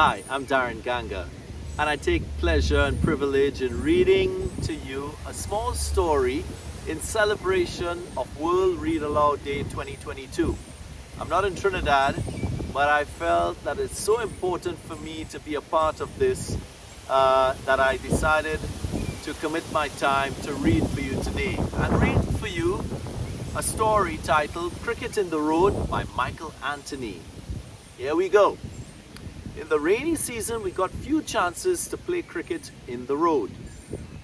Hi, I'm Daren Ganga, and I take pleasure and privilege in reading to you a small story in celebration of World Read Aloud Day 2022. I'm not in Trinidad, but I felt that it's so important for me to be a part of this that I decided to commit my time to read for you today and read for you a story titled Cricket in the Road by Michael Anthony. Here we go. In the rainy season, we got few chances to play cricket in the road.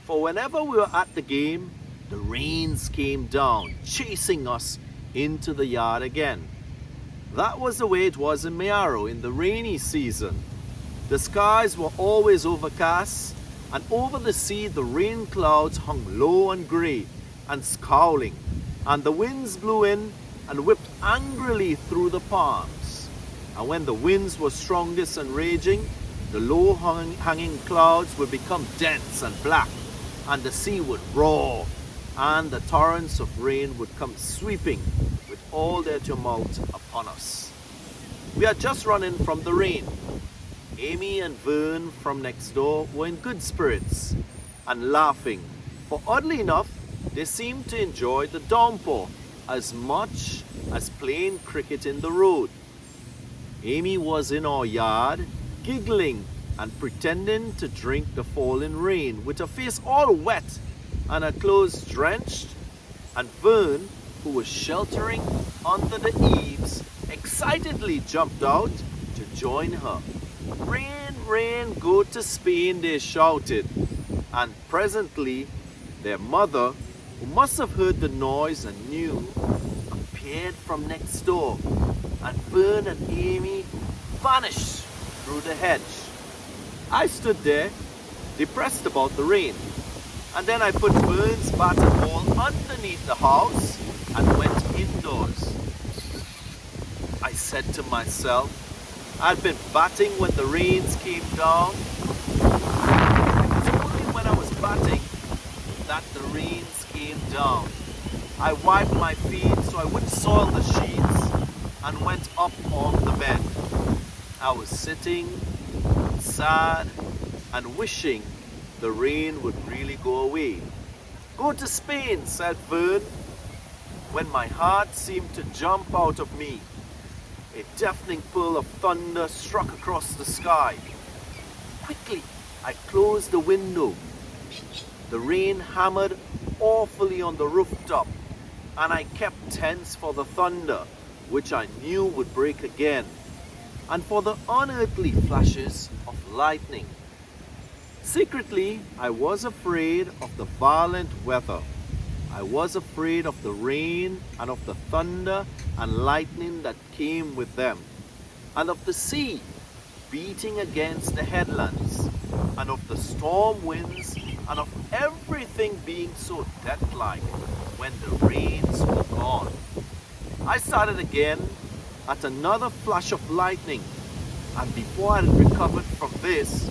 For whenever we were at the game, the rains came down, chasing us into the yard again. That was the way it was in Mayaro in the rainy season. The skies were always overcast, and over the sea the rain clouds hung low and grey and scowling, and the winds blew in and whipped angrily through the palms. And when the winds were strongest and raging, the low hanging clouds would become dense and black, and the sea would roar, and the torrents of rain would come sweeping with all their tumult upon us. We had just run in from the rain. Amy and Vern from next door were in good spirits and laughing, for oddly enough, they seemed to enjoy the downpour as much as playing cricket in the road. Amy was in our yard, giggling and pretending to drink the falling rain with her face all wet and her clothes drenched, and Vern, who was sheltering under the eaves, excitedly jumped out to join her. "Rain, rain, go to Spain," they shouted, and presently their mother, who must have heard the noise and knew, appeared from next door, and Vern and Amy vanished through the hedge. I stood there, depressed about the rain, and then I put Vern's bat and ball underneath the house and went indoors. I said to myself, I'd been batting when the rains came down. It was only when I was batting that the rains came down. I wiped my feet so I wouldn't soil the sheets and went up on the bed. I was sitting, sad, and wishing the rain would really go away. "Go to Spain," said Vern, when my heart seemed to jump out of me. A deafening peal of thunder struck across the sky. Quickly, I closed the window. The rain hammered awfully on the rooftop, and I kept tense for the thunder, which I knew would break again, and for the unearthly flashes of lightning. Secretly, I was afraid of the violent weather. I was afraid of the rain and of the thunder and lightning that came with them, and of the sea beating against the headlands, and of the storm winds, and of everything being so deathlike when the rains were gone. I started again at another flash of lightning, and before I had recovered from this,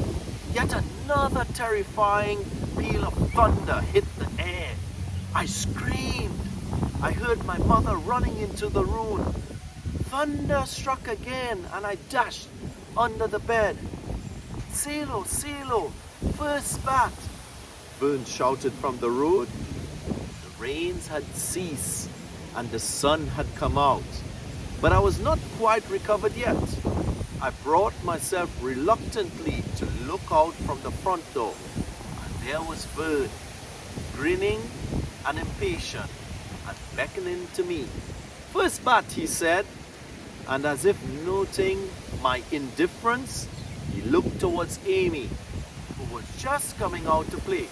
yet another terrifying peal of thunder hit the air. I screamed. I heard my mother running into the room. Thunder struck again, and I dashed under the bed. "Salo, Salo, first bat!" Vern shouted from the road. The rains had ceased, and the sun had come out, but I was not quite recovered yet. I brought myself reluctantly to look out from the front door, and there was Vern, grinning and impatient and beckoning to me. "First bat," he said, and as if noting my indifference, he looked towards Amy, who was just coming out to play.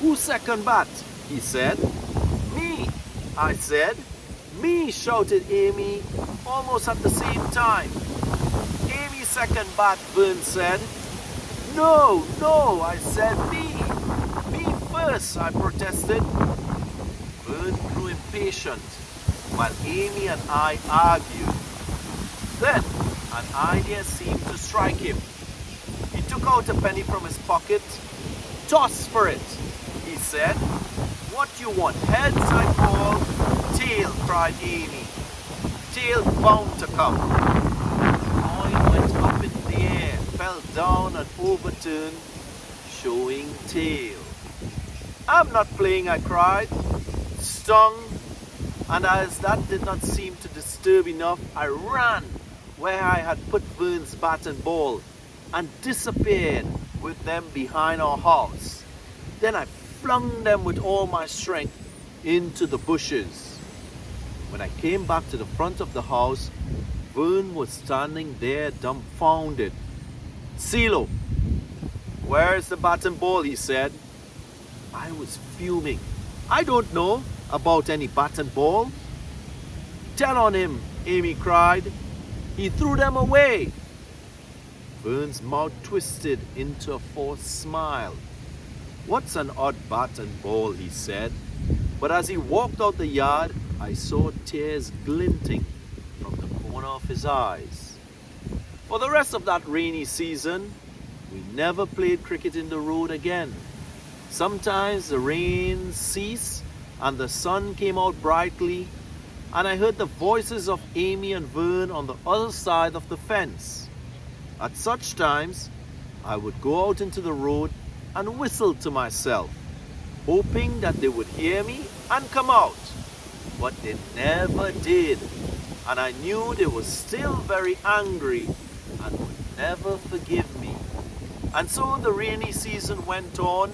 "Who's second bat?" he said. "Me," I said. "Me," shouted Amy, almost at the same time. "Amy second bat," Vern said. "No, no," I said. "Me first," I protested. Vern grew impatient while Amy and I argued. Then an idea seemed to strike him. He took out a penny from his pocket. "Toss for it," he said. "What you want, heads?" I called. "Tail," cried Amy. "Tail bound to come." The coin went up in the air, fell fell down and overturned, showing tail. "I'm not playing," I cried, stung, and as that did not seem to disturb enough, I ran where I had put Vern's bat and ball and disappeared with them behind our house. Then I flung them with all my strength into the bushes. When I came back to the front of the house, Vern was standing there dumbfounded. "CeeLo, where's the bat and ball?" he said. I was fuming. "I don't know about any bat and ball." "Tell on him," Amy cried. "He threw them away." Vern's mouth twisted into a forced smile. "What's an odd bat and ball?" he said. But as he walked out the yard, I saw tears glinting from the corner of his eyes. For the rest of that rainy season, we never played cricket in the road again. Sometimes the rain ceased and the sun came out brightly, and I heard the voices of Amy and Vern on the other side of the fence. At such times, I would go out into the road and whistle to myself, hoping that they would hear me and come out. But they never did, and I knew they were still very angry and would never forgive me. And so the rainy season went on,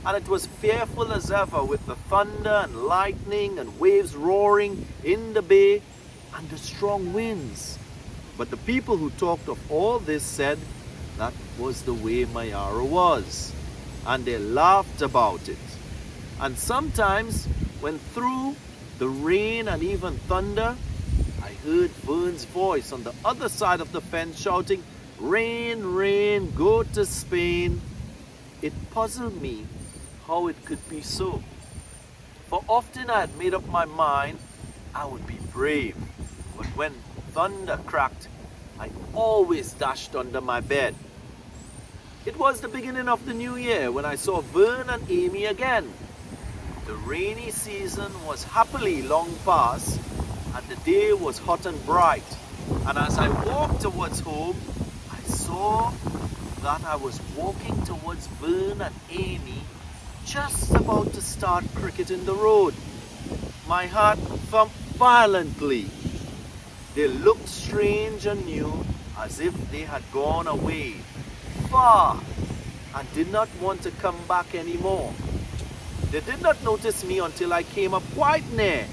and it was fearful as ever with the thunder and lightning and waves roaring in the bay and the strong winds. But the people who talked of all this said that was the way Mayara was, and they laughed about it. And sometimes, when through the rain and even thunder, I heard Vern's voice on the other side of the fence shouting, "Rain, rain, go to Spain." It puzzled me how it could be so. For often I had made up my mind I would be brave, but when thunder cracked, I always dashed under my bed. It was the beginning of the new year when I saw Vern and Amy again. The rainy season was happily long past, and the day was hot and bright. And as I walked towards home, I saw that I was walking towards Vern and Amy, just about to start cricket in the road. My heart thumped violently. They looked strange and new, as if they had gone away, far, and did not want to come back anymore. They did not notice me until I came up quite near,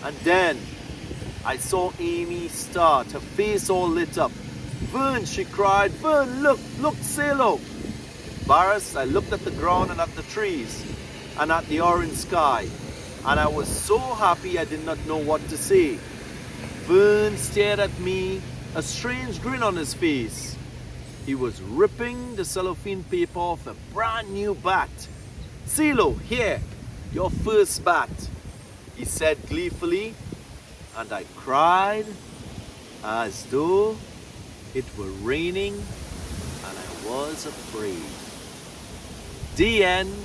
and then I saw Amy start, her face all lit up. "Vern," she cried, "Vern, look, look, CeeLo." Embarrassed, I looked at the ground and at the trees and at the orange sky, and I was so happy I did not know what to say. Vern stared at me, a strange grin on his face. He was ripping the cellophane paper off a brand new bat. "CeeLo, here, your first bat," he said gleefully, and I cried as though it were raining and I was afraid. The end.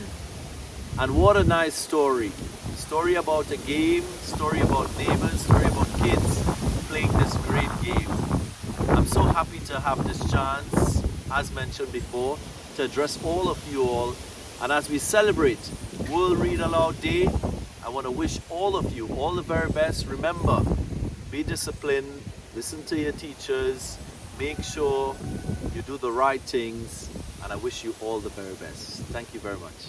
And what a nice story. Story about a game, story about neighbors, story about kids playing this great game. I'm so happy to have this chance, as mentioned before, to address all of you all. And as we celebrate World Read Aloud Day, I want to wish all of you all the very best. Remember, be disciplined, listen to your teachers, make sure you do the right things, and I wish you all the very best. Thank you very much.